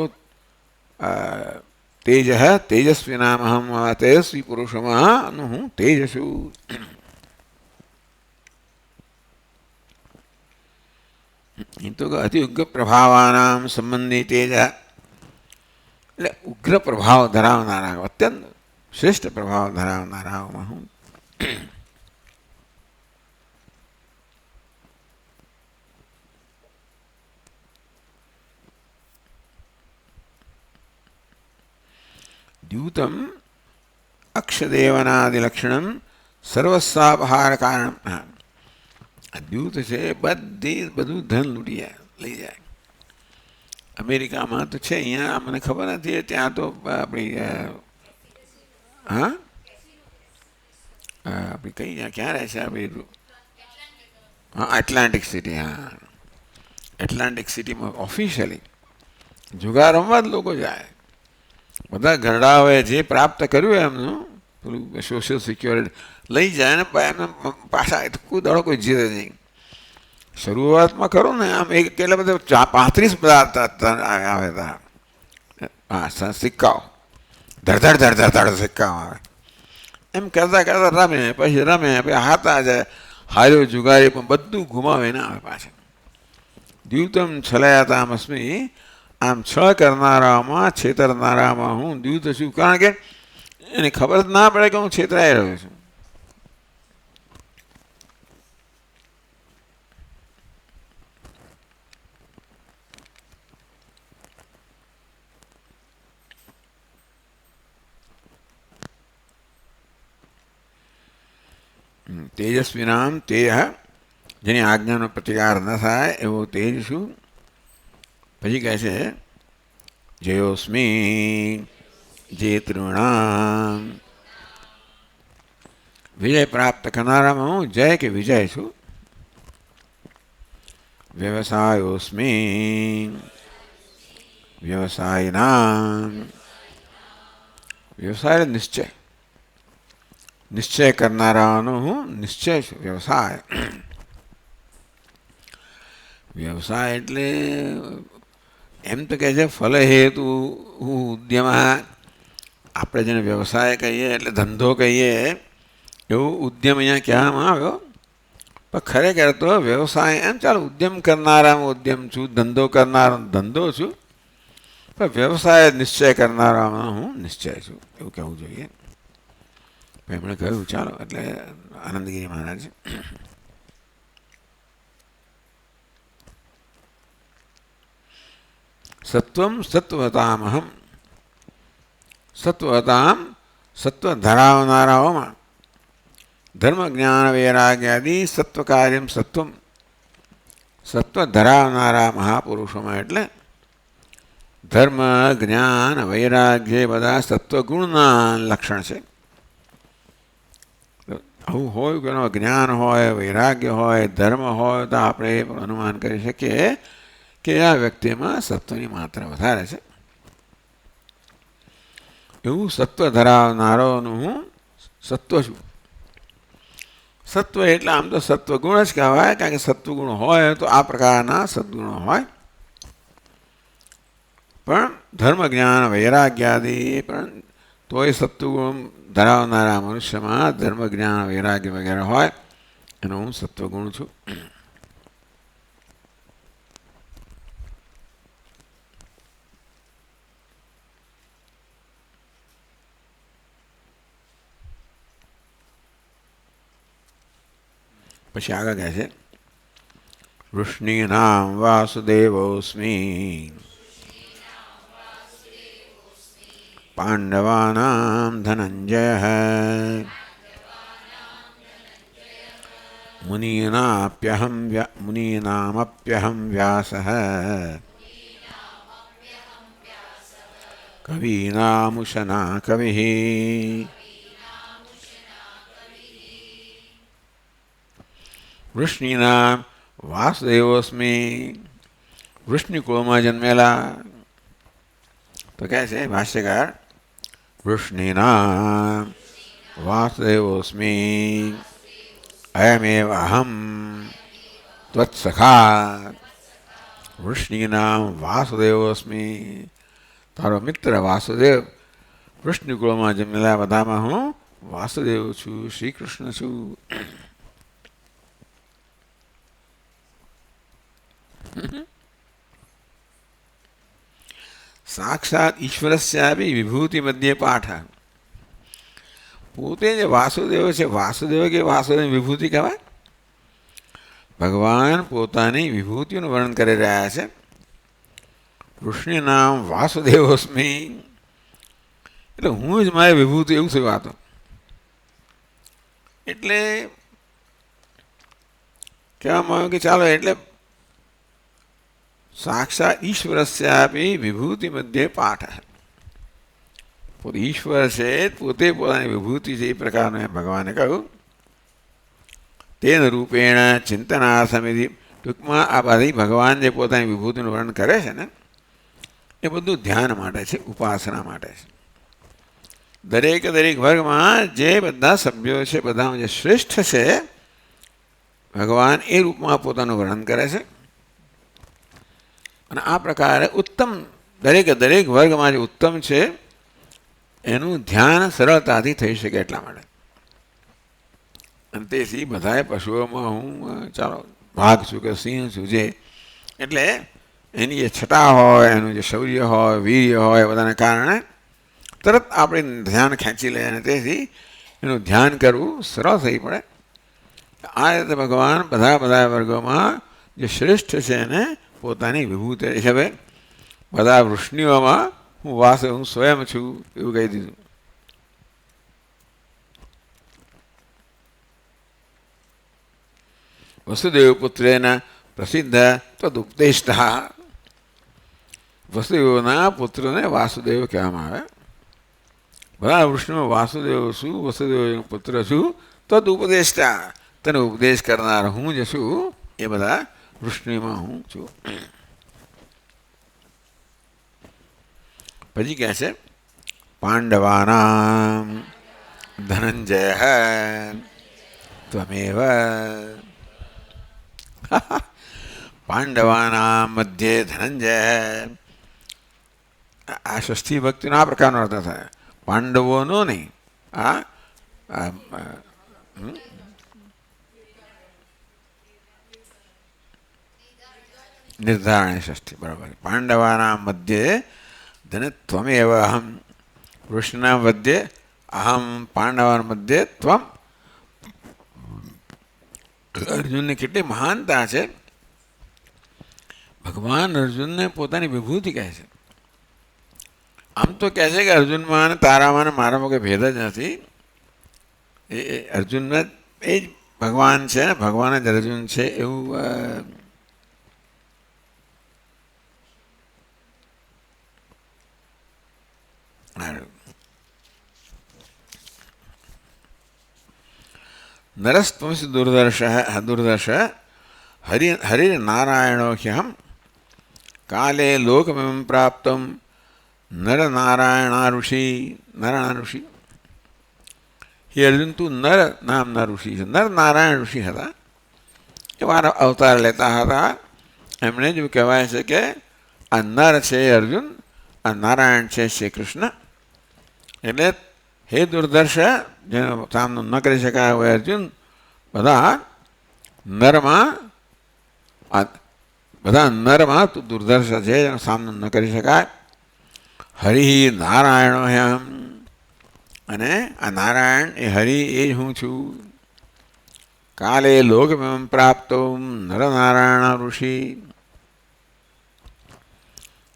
તેજ તેજસ્વીનામ અહમ. તેજસ્વી પુરુષોમાં હું તેજ છું. એ તો અતિ ઉગ્ર પ્રભાવાનામ સંબંધી તેજ, એટલે ઉગ્ર પ્રભાવ ધરાવનારા, અત્યંત શ્રેષ્ઠ પ્રભાવ ધરાવનારાઓમાં હું. દ્યુતમ અક્ષદેવનાદિલક્ષણમ સર્વસ્વાપહાર કારણ. દ્યુત છે બધું ધન લૂંટી લઈ જાય. અમેરિકામાં તો છે, અહીંયા મને ખબર નથી, ત્યાં તો આપણી આપણી કઈ ક્યાં રહે છે આપણી? Atlantic city. એટલાન્ટિક સિટીમાં ઓફિશિયલી જુગાર રમવા જ લોકો જાય. બધા ઘરડાઓએ જે પ્રાપ્ત કર્યું એમનું પેલું સોશિયલ સિક્યોરિટી લઈ જાય ને એમને પાછા કોઈ દડો કોઈ જીતે નહીં. શરૂઆતમાં કરો ને આમ એક કેટલા બધા 35 બધા આવે હતા સિક્કાઓ, ધડધડ સિક્કાઓ આવે. એમ કરતા કરતા રમે, પછી હાથા જાય, હાર્યો જુગારી પણ બધું ગુમાવે ના આવે પાછળ. દ્યુતમ છલયાતામ અસ્મિ. આમ છળ કરનારામાં, છેતરનારામાં હું દ્યુત છું. કારણ કે એને ખબર જ ના પડે કે હું છેતરાઈ રહ્યો છું. તેજસ્વીનામ તેજ, જેની આજ્ઞાનો પ્રતિકાર ન થાય એવો તેજ છું. પછી કહે છે જયોસ્મી જે તૃણામ. વિજય પ્રાપ્ત કરનારામાં હું જય કે વિજય છું. વ્યવસાયોસ્મી વ્યવસાયનામ. વ્યવસાય નિશ્ચય, નિશ્ચય કરનારાનો હું નિશ્ચય છું. વ્યવસાય વ્યવસાય એટલે એમ તો કહે છે ફલ હેતુ ઉદ્યમ. આપણે જેને વ્યવસાય કહીએ એટલે ધંધો કહીએ એવું ઉદ્યમ અહીંયા કહેવામાં આવ્યો. પણ ખરેખર તો વ્યવસાય એમ ચાલો ઉદ્યમ કરનારામાં ઉદ્યમ છું, ધંધો કરનારો ધંધો છું, પણ વ્યવસાય નિશ્ચય કરનારામાં હું નિશ્ચય છું એવું કહેવું જોઈએ. એમણે કહ્યું ચાલો, એટલે આનંદગીરી મહારાજ સત્વમ સત્વતામહમ. સત્વતામ સત્વ ધરાવનારાઓમાં ધર્મ જ્ઞાન વૈરાગ્યાદિ સત્વ કાર્યમ સત્વમ, સત્વ ધરાવનારા મહાપુરુષોમાં એટલે ધર્મ જ્ઞાન વૈરાગ્ય બધા સત્વગુણના લક્ષણ છે. આવું હોય કે જ્ઞાન હોય, વૈરાગ્ય હોય, ધર્મ હોય તો આપણે અનુમાન કરી શકીએ કે આ વ્યક્તિમાં સત્વની માત્રા વધારે છે. એવું સત્વ ધરાવનારોનું સત્વ શું? સત્વ એટલે આમ તો સત્વગુણ જ કહેવાય, કારણ કે સત્વગુણ હોય તો આ પ્રકારના સદગુણો હોય. પણ ધર્મ જ્ઞાન વૈરાગ્યાદિ પણ તોય સત્વગુણ ધરાવનારા મનુષ્યમાં ધર્મ જ્ઞાન વૈરાગ્ય વગેરે હોય એનો હું સત્વગુણ છું. પછી આગળ કહે છે વૃષ્ણીનામ વાસુદેવોસ્મિ પાંડવાનામ ધનંજય મુનીનામપ્યહમ વ્યાસઃ કવીનામુશના કવિઃ. વૃષ્ણીનામ વાસુદેવોસ્મિ, વૃષ્ણિકુળમાં જન્મેલા. તો કહે છે ભાષ્યકાર વૃષ્ણીનામ વાસુદેવોસ્મિ અયમેવ અહમ ત્વત્સખા. વૃષ્ણીનામ વાસુદેવોસ્મિ, તારો મિત્ર વાસુદેવ. વૃષ્ણિકુળમાં જન્મેલા બધામાં હું વાસુદેવ છું, શ્રી કૃષ્ણ છું. સાક્ષાત ઈશ્વરસ્યાપી વિભૂતિ મધ્યે પાઠ. પોતે જે વાસુદેવ છે, વાસુદેવ કે વાસુદેવ વિભૂતિ કહેવાય. ભગવાન પોતાની વિભૂતિનું વર્ણન કરી રહ્યા છે. વૃષ્ણિનામ વાસુદેવોસ્મિ એટલે હું જ મારી વિભૂતિ, એવું થયું આ તો. એટલે કહેવામાં આવ્યું કે ચાલો એટલે સાક્ષાત ઈશ્વરસ્યાપી વિભૂતિ મધ્યે પાઠ. પોતે ઈશ્વર છે, પોતે પોતાની વિભૂતિ છે, એ પ્રકારનું ભગવાને કહ્યું. તેન રૂપેણ ચિંતનાસમિતિ. ટૂંકમાં આ બધી ભગવાન જે પોતાની વિભૂતિનું વર્ણન કરે છે ને એ બધું ધ્યાન માટે છે, ઉપાસના માટે છે. દરેક વર્ગમાં જે બધા સભ્યો છે બધામાં જે શ્રેષ્ઠ છે ભગવાન એ રૂપમાં પોતાનું વર્ણન કરે છે. અને આ પ્રકારે ઉત્તમ દરેક વર્ગમાં જે ઉત્તમ છે એનું ધ્યાન સરળતાથી થઈ શકે એટલા માટે. અને તેથી બધાએ પશુઓમાં હું ચાલો વાઘ છું કે સિંહ છું જે, એટલે એની જે છટા હોય, એનું જે શૌર્ય હોય, વીર્ય હોય, બધાને કારણે તરત આપણે ધ્યાન ખેંચી લે અને તેથી એનું ધ્યાન કરવું સરળ થઈ પડે. આ રીતે ભગવાન બધા વર્ગોમાં જે શ્રેષ્ઠ છે એને પોતાની વિભૂતિ છે. બધા વૃષ્ણિઓમાં હું સ્વયં છું એવું કહી દીધું. વસુદેવ પુત્રેના પ્રસિદ્ધ તદુપદેષ્ટ. વસુદેવના પુત્રને વાસુદેવ કહેવામાં આવે. બધા વૃષ્ણિઓ વાસુદેવ છું, વસુદેવનો પુત્ર છું. તદુપદેષ્ટા, તને ઉપદેશ કરનાર હું જ છું. એ બધા વૃષ્ણિમાં હું છું. પછી કહે છે પાંડવાનામ ધનંજય ત્વમેવ. પાંડવાનામ મધ્યે ધનંજય. આ ષષ્ઠી ભક્તિનો આ પ્રકારનો અર્થ થાય. પાંડવોનો નહીં, આ નિર્ધારણી ષષ્ઠી, બરાબર. પાંડવાના મધ્યે ધન ત્વમેવ અહમ. વૃષ્ણના મધ્યે અહમ, પાંડવાના મધ્યે ત્વમ. અર્જુનની કેટલી મહાનતા છે. ભગવાન અર્જુનને પોતાની વિભૂતિ કહે છે. આમ તો કહે છે કે અર્જુનમાં તારામાં મારામાં કોઈ ભેદ જ નથી. એ અર્જુનમાં એ જ ભગવાન છે ને, ભગવાન જ અર્જુન છે એવું નરસ્ત્વંસી દુર્દર્શ હરિર્નારાયણો હ્યહમ કાલે લોકમિમં પ્રાપ્તમ નર ઋષિ. હે અર્જુન, તું નર નામના ઋષિ છે. નર નારાયણ ઋષિ હતા, એવા અવતાર લેતા હતા. એમણે જ એવું કહેવાય છે કે આ નર છે અર્જુન, આ નારાયણ છે શ્રી કૃષ્ણ. એટલે હે દુર્દર્શ, જેનો સામનો ન કરી શકાય હોય અર્જુન, બધા નરમાં તું દુર્દર્શ છે, જેનો સામનો ન કરી શકાય. હરિ નારાયણો હ્યમ, અને આ નારાયણ એ હરિ એ જ હું છું. કાલે લોકમિમં પ્રાપ્તો નરનારાયણ ઋષિ.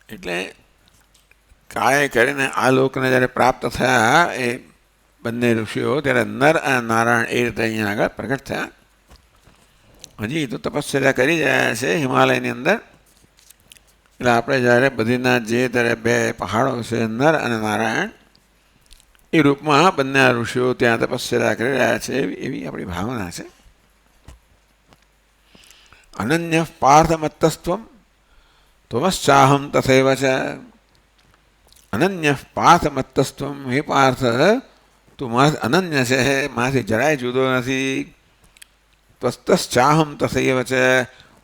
એટલે કાળે કરીને આ લોકને જ્યારે પ્રાપ્ત થયા એ બંને ઋષિઓ, ત્યારે નર અને નારાયણ એ રીતે અહીંયા આગળ પ્રગટ થયા. હજી તો તપશ્ચર્યા કરી રહ્યા છે હિમાલયની અંદર. એટલે આપણે જ્યારે બદ્રીનાથ જઈએ ત્યારે બે પહાડો છે, નર અને નારાયણ, એ રૂપમાં બંને આ ઋષિઓ ત્યાં તપશ્ચર્યા કરી રહ્યા છે, એવી આપણી ભાવના છે. અનન્ય પાર્થમત્તસ્ત્વમ ત્વમશ્ચાહમ તથૈવ ચ. અનન્ય પાર્થમત્તસ્ત્વમ, હે પાર્થ, તું અનન્ય છે, મારાથી જરાય જુદો નથી. ત્વસ્તશ્ચાહમ તથૈવ ચ,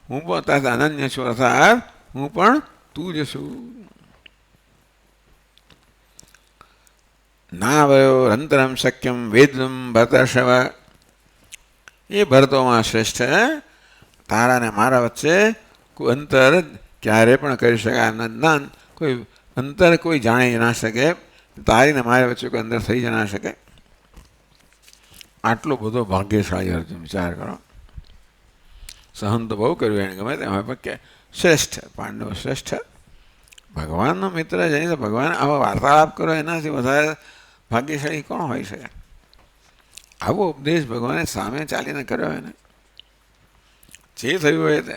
હું પણ તારાથી અનન્ય છું, અર્થાત હું પણ તું જ છું. નાવયો રંતરમ શક્યમ વેદમ ભરતર્ષભ. એ ભરતોમાં શ્રેષ્ઠ, તારા અને મારા વચ્ચે કોઈ અંતર ક્યારે પણ કરી શકાય ના, કોઈ અંતર કોઈ જાણી ના શકે. તારીને મારા વચ્ચે કોઈ અંદર થઈ જ ના શકે. આટલો બધો ભાગ્યશાળી અર્જુન, વિચાર કરો. સહન તો બહુ કર્યું એને, ગમે તેમ હોય, કે શ્રેષ્ઠ પાંડવ શ્રેષ્ઠ, ભગવાનનો મિત્ર જઈને તો ભગવાન આવા વાર્તાલાપ કરો એનાથી વધારે ભાગ્યશાળી કોણ હોઈ શકે? આવો ઉપદેશ ભગવાને સામે ચાલીને કર્યો એને. જે થયું હોય તે,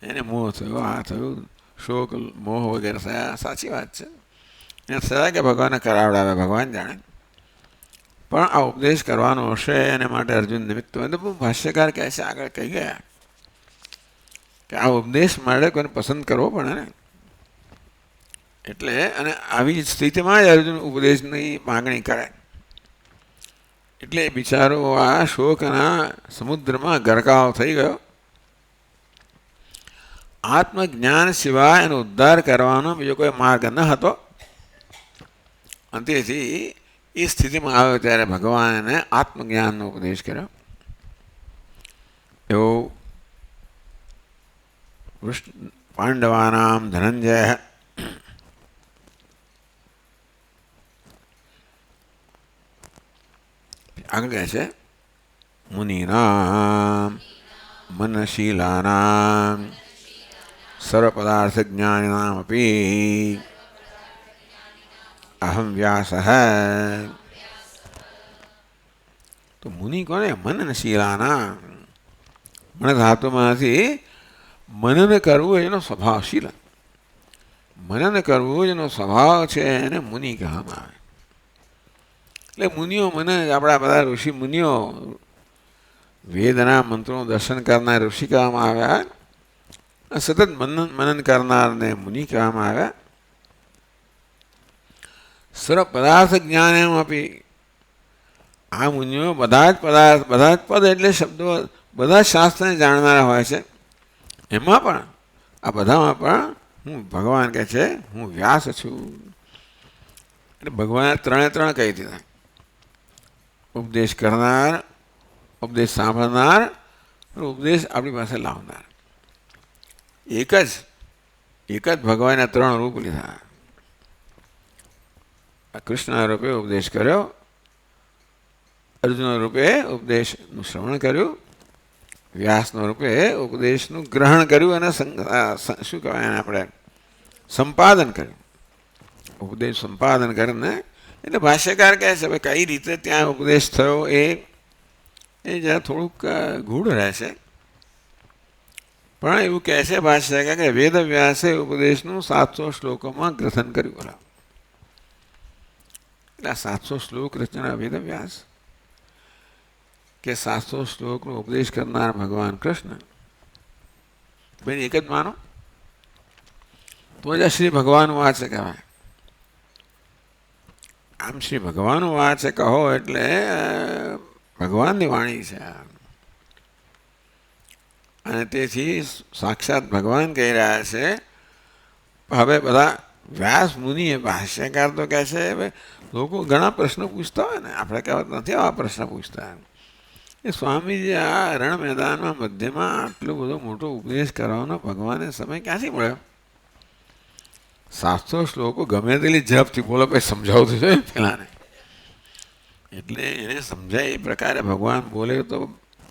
એને મોહ થયો, આ થયું, શોક મોહ વગેરે થયા, સાચી વાત છે. એને થયા કે ભગવાને કરાવડાવે, ભગવાન જાણે. પણ આ ઉપદેશ કરવાનો હશે એને માટે અર્જુન નિમિત્ત હોય. તો ભાષ્યકાર કહે છે, આગળ કહી ગયા કે આ ઉપદેશ માટે કોઈને પસંદ કરવો પડે ને. એટલે અને આવી સ્થિતિમાં જ અર્જુન ઉપદેશની માગણી કરે. એટલે બિચારો આ શોકના સમુદ્રમાં ગરકાવ થઈ ગયો. આત્મજ્ઞાન સિવાય એનો ઉદ્ધાર કરવાનો બીજો કોઈ માર્ગ ન હતો. અને તેથી એ સ્થિતિમાં આવ્યો ત્યારે ભગવાને આત્મજ્ઞાનનો ઉપદેશ કર્યો. એવો પાંડવાનામ ધનંજય આગળ કહે છે, મુનિનામ મનશીલાનામ સર્વપદાર્થ જ્ઞાનિનામ અપી અહમ વ્યાસ. તો મુનિ કોને? મનનશીલાના. મન ધાતુમાંથી મનન કરવું એનો સ્વભાવશીલ, મનન કરવું જેનો સ્વભાવ છે એને મુનિ કહેવામાં આવે. એટલે મુનિઓ, મને આપણા બધા ઋષિ મુનિઓ, વેદના મંત્રોનું દર્શન કરનાર ઋષિ કહેવામાં આવ્યા. સતત મનન કરનારને મુનિ કહેવામાં આવ્યા. સર્વ પદાર્થ જ્ઞાન એમ આપી. આ મુનિઓ બધા જ પદ એટલે શબ્દો, બધા જ શાસ્ત્રને જાણનારા હોય છે. એમાં પણ આ બધામાં પણ હું, ભગવાન કહે છે, હું વ્યાસ છું. એટલે ભગવાને ત્રણે કહી દીધા: ઉપદેશ કરનાર, ઉપદેશ સાંભળનાર, ઉપદેશ આપણી પાસે લાવનાર. એક જ ભગવાનના ત્રણ રૂપ લીધા. કૃષ્ણ રૂપે ઉપદેશ કર્યો, અર્જુન રૂપે ઉપદેશનું શ્રવણ કર્યું, વ્યાસના રૂપે ઉપદેશનું ગ્રહણ કર્યું અને શું કહેવાય એને આપણે સંપાદન કર્યું. ઉપદેશ સંપાદન કરીને, એટલે ભાષ્યકાર કહે છે કઈ રીતે ત્યાં ઉપદેશ થયો એ એ જરા થોડુંક ગૂઢ રહેશે. પણ એવું કહે છે ભાષ્યકાર કે વેદ વ્યાસે ઉપદેશનું 700 શ્લોકોમાં ગ્રથન કર્યું. બોલા એટલે 700 શ્લોક રચના વેદ વ્યાસ કે 700 શ્લોકનો ઉપદેશ કરનાર ભગવાન કૃષ્ણ બેન એક જ માનો તો જ શ્રી ભગવાન વાચે કહેવાય. આમ શ્રી ભગવાન વાચે કહો એટલે ભગવાનની વાણી છે. અને તેથી સાક્ષાત ભગવાન કહી રહ્યા છે. હવે બધા વ્યાસ મુનિએ ભાષ્યકાર તો કહે છે લોકો ઘણા પ્રશ્નો પૂછતા હોય ને, આપણે કહેવત નથી આવા પ્રશ્ન પૂછતા. એ સ્વામીજી આ રણ મેદાનમાં મધ્યમાં આટલો બધો મોટો ઉપદેશ કરવાનો ભગવાનને સમય ક્યાંથી મળ્યો? 700 શ્લોકો ગમે તેટલી ઝડપથી બોલો પછી સમજાવતું છે પેલાને. એટલે એને સમજાય એ પ્રકારે ભગવાન બોલે તો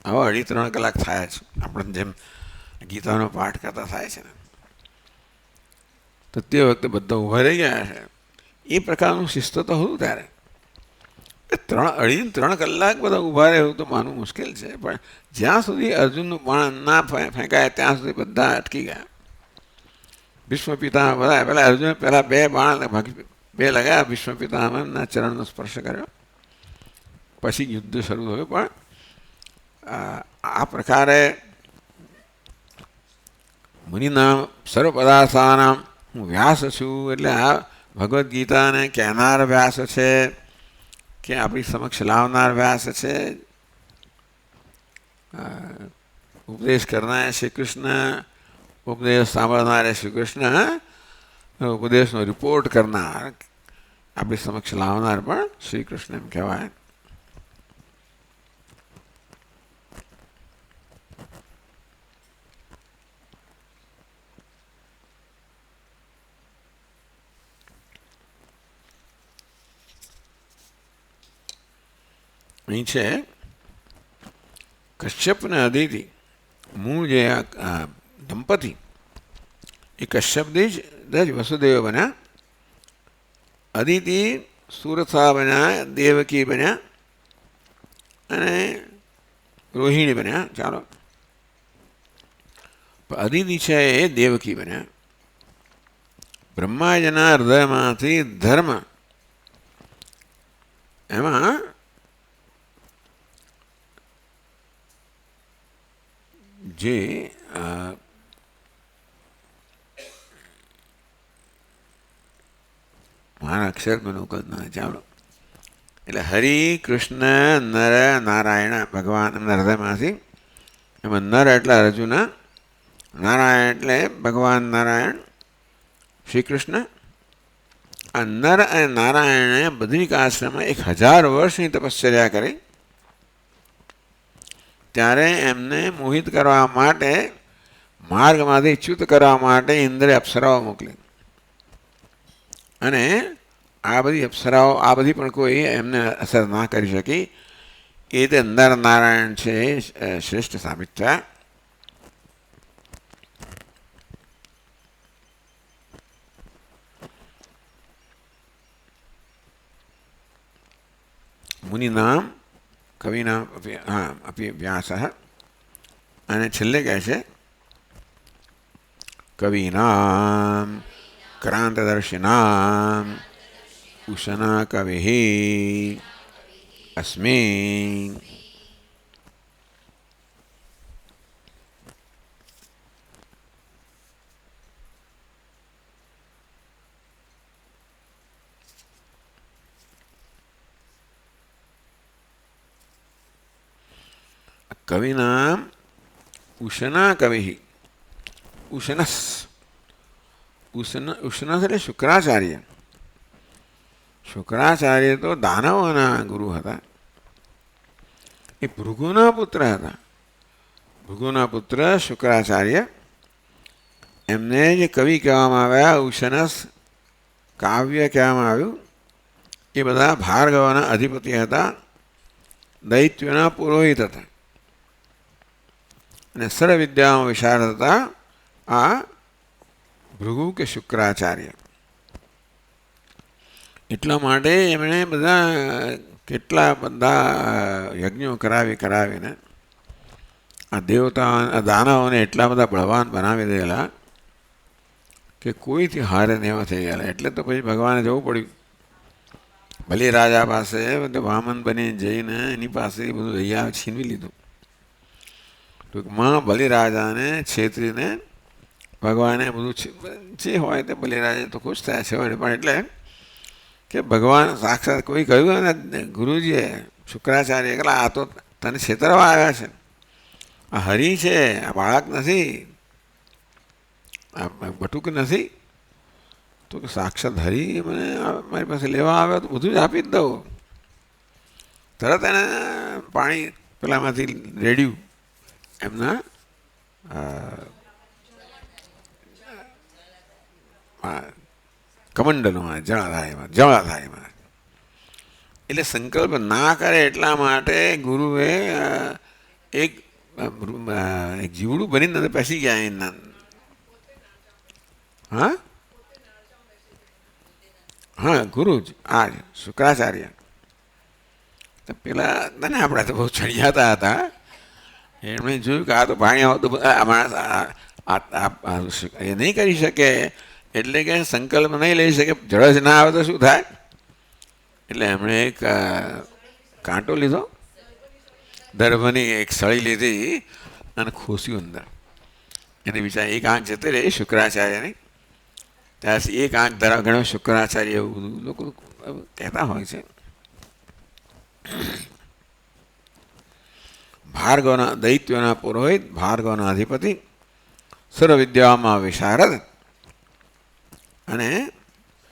હવે 2.5-3 કલાક થાય છે. આપણે જેમ ગીતાનો પાઠ કરતા થાય છે ને, તો તે વખતે બધા ઊભા રહી ગયા છે. એ પ્રકારનું શિસ્ત તો હતું ત્યારે. 2.5-3 કલાક બધા ઊભા રહે એવું તો માનવું મુશ્કેલ છે. પણ જ્યાં સુધી અર્જુનનું બાણ ના ફેંકાય ત્યાં સુધી બધા અટકી ગયા. ભીષ્મ પિતામહ બધા પહેલાં અર્જુને પહેલાં 2 બાણ 2 લગાવ્યા. ભીષ્મ પિતામહના ચરણનો સ્પર્શ કર્યો, પછી યુદ્ધ શરૂ થયું. પણ આ પ્રકારે મુનિનામ સર્વ પદાર્થાનામ હું વ્યાસ છું એટલે આ ભગવદ્ ગીતાને કહેનાર વ્યાસ છે કે આપણી સમક્ષ લાવનાર વ્યાસ છે. ઉપદેશ કરનાર શ્રી કૃષ્ણ, ઉપદેશ સાંભળનાર શ્રી કૃષ્ણ, ઉપદેશનો રિપોર્ટ કરનાર આપણી સમક્ષ લાવનાર પણ શ્રી કૃષ્ણ એમ કહેવાય. અહીં છે કશ્યપ ને અદિતિ મૂળ જે દંપતી એ કશ્યપથી જ વસુદેવ બન્યા, અદિતિ સુરથા બન્યા, દેવકી બન્યા અને રોહિણી બન્યા. ચાલો, અદિતિ છે એ દેવકી બન્યા. બ્રહ્માજીના હૃદયમાંથી ધર્મ એમાં જે મારા અક્ષર મને ઉકલત ના. ચાલો, એટલે હરિ કૃષ્ણ નર નારાયણ ભગવાન એમના હૃદયમાંથી. એમાં નર એટલે અર્જુન, નારાયણ એટલે ભગવાન નારાયણ શ્રી કૃષ્ણ. આ નર અને નારાયણે બદ્રિક આશ્રમમાં 1000 વર્ષની તપશ્ચર્યા કરી. ત્યારે એમને મોહિત કરવા માટે, માર્ગમાંથી ચ્યુત કરવા માટે ઇન્દ્રે અપ્સરાઓ મોકલી. અને આ બધી અપ્સરાઓ આ બધી પણ કોઈ એમને અસર ના કરી શકી. એ રીતે નર નારાયણ છે શ્રેષ્ઠ સાબિત થયા. મુનિનામ કવિનામ અપી વ્યાસ. અને છેલ્લે કહે છે કવિનામ ક્રાંતદર્શિનામ ઉષના કવિ અસ્મિ. કવિનામ ઉષના કવિ. ઉષનસ ઉષનસ એટલે શુક્રાચાર્ય. શુક્રાચાર્ય તો દાનવોના ગુરુ હતા. એ ભૃગુના પુત્ર હતા. ભૃગુના પુત્ર શુક્રાચાર્ય, એમને જે કવિ કહેવામાં આવ્યા, ઉષનસ કાવ્ય કહેવામાં આવ્યું. એ બધા ભાર્ગવના અધિપતિ હતા, દૈત્યોના પુરોહિત હતા અને સર્વ વિદ્યામાં વિશાળ હતા આ ભૃગુ કે શુક્રાચાર્ય. એટલા માટે એમણે બધા કેટલા બધા યજ્ઞો કરાવીને આ દેવતા આ દાનવોને એટલા બધા બળવાન બનાવી દેલા કે કોઈથી હારે ને એવા થઈ ગયેલા. એટલે તો પછી ભગવાને જવું પડ્યું બલિરાજા પાસે. બધું વામન બની જઈને એની પાસે બધું અહીંયા છીનવી લીધું. ટૂંકમાં બલિરાજાને છેતરીને ભગવાને બધું જે હોય તે બલિરાજા તો ખુશ થયા છે. પણ એટલે કે ભગવાન સાક્ષાત કોઈ કહ્યું ને ગુરુજીએ શુક્રાચાર્ય એકલા આ તો તને છેતરવા આવ્યા છે, આ હરિ છે, આ બાળક નથી, આ બટુક નથી. તો કે સાક્ષાત હરિ મને મારી પાસે લેવા આવ્યો તો બધું જ આપી જ દઉં. તરત એને પાણી પેલામાંથી રેડ્યું એમના કમંડલોમાં, જળાધારીમાં. એટલે સંકલ્પ ના કરે એટલા માટે ગુરુએ એક જીવડું બનીને અંદર બેસી ગયા એના. હા હા, ગુરુ જ આ જ શુક્રાચાર્ય. પેલા તને આપણે તો બહુ ચડિયાતા હતા. એમણે જોયું કે આ તો પાણી આવતું એ નહીં કરી શકે, એટલે કે સંકલ્પ નહીં લઈ શકે, જળ જ ના આવે તો શું થાય. એટલે એમણે એક કાંટો લીધો, દર્ભની એક સળી લીધી અને ખોસ્યું અંદર. એને બિચારા એક આંખ જતી રહી શુક્રાચાર્યની. ત્યારથી એક આંખ ધરાવ ઘણો શુક્રાચાર્ય એવું બધું લોકો કહેતા હોય છે. ભાર્ગવના દૈત્યોના પુરોહિત, ભાર્ગવના અધિપતિ, સર્વ વિદ્યામાં વિશારદ અને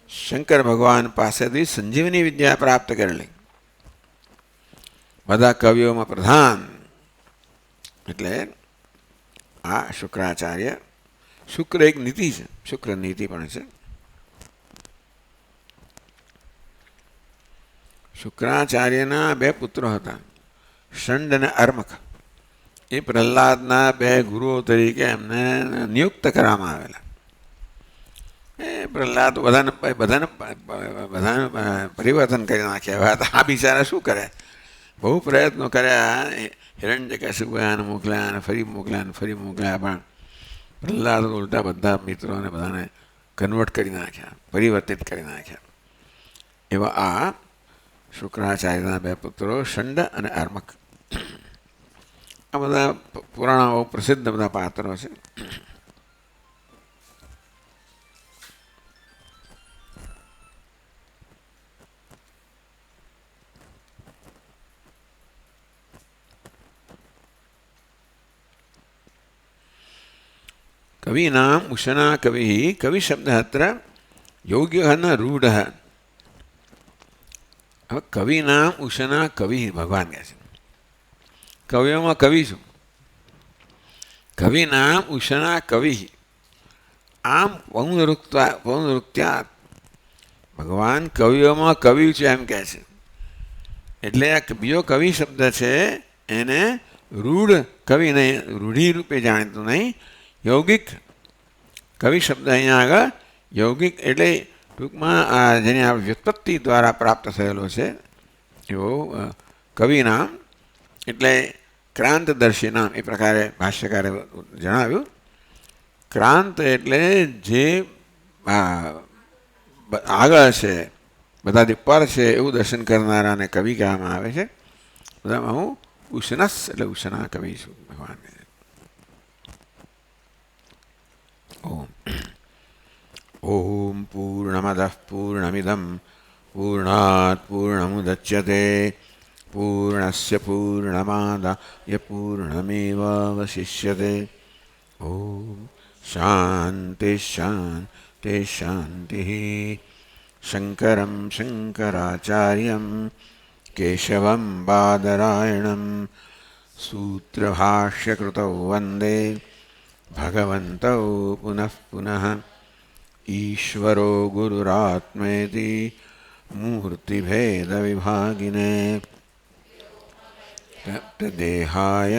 શંકર ભગવાન પાસેથી સંજીવની વિદ્યા પ્રાપ્ત કરેલી, બધા કવિઓમાં પ્રધાન. એટલે આ શુક્રાચાર્ય, શુક્ર એક નીતિ છે, શુક્ર નીતિ પણ છે. શુક્રાચાર્યના બે પુત્રો હતા, ષંડ અને અર્મક. એ પ્રહલાદના બે ગુરુઓ તરીકે એમને નિયુક્ત કરવામાં આવેલા. એ પ્રહલાદ બધાને પરિવર્તન કરી નાખ્યા હતા. આ બિચારા શું કરે, બહુ પ્રયત્નો કર્યા. હિરણ્યકશિપુને મોકલ્યા અને ફરી મોકલ્યા અને ફરી મોકલ્યા, પણ પ્રહલાદ ઉલટા બધા મિત્રોને બધાને કન્વર્ટ કરી નાખ્યા, પરિવર્તિત કરી નાખ્યા. એવા આ શુક્રાચાર્યના બે પુત્રો ષંડ અને અર્મક. આ બધા પુરાણો પ્રસિદ્ધ બધા પાત્રો છે. કવિનામ ઉશના કવિ, કવિ શબ્દ અત્ર યોગ્ય ન રૂઢ. હવે કવિનામ ઉશના કવિ ભગવાન કહે છે, કવિઓમાં કવિ છું. કવિનામ ઉશના કવિ, આમ પૌનરુક્ત્યા ભગવાન કવિઓમાં કવિ છે એમ કહે છે. એટલે આ બીજો કવિ શબ્દ છે એને રૂઢ કવિ નહીં, રૂઢિ રૂપે જાણીતું નહીં, यौगिक कवि शब्द अहींया आगळ यौगिक एटले टूंकमां जेनी आ व्युत्पत्ति द्वारा प्राप्त थयेलो छे एवो कवि नाम एटले क्रांतदर्शी नाम ए प्रकारे भाष्यकारे जणाव्युं। क्रांत एटले जे आगळ छे बधाथी पर छे एवुं दर्शन करनाराने कवि कहेवामां आवे छे। बधामां हुं उशनस एटले उशना कवि छुं भगवान। ओम ओम पूर्णमदः पूर्णमिदं पूर्णात् पूर्णमुदच्यते पूर्णस्य पूर्णमादाय पूर्णमेवावशिष्यते। ओम शान्ति शान्ति शान्तिः। शङ्करं शङ्कराचार्यं केशवं बादरायणं सूत्रभाष्यकृतौ वन्दे भगवन्तौ पुनः पुनः। ईश्वरो गुरुरात्मेति मूर्तिभेदविभागिने देहाय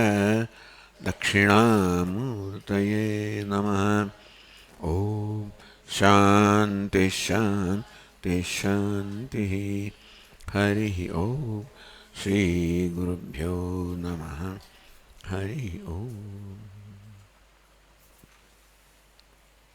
दक्षिणामूर्तये नमः। ओम शान्ति शान्ति शान्तिः। हरिः ओम। श्री गुरुभ्यो नमः। हरिः ओम।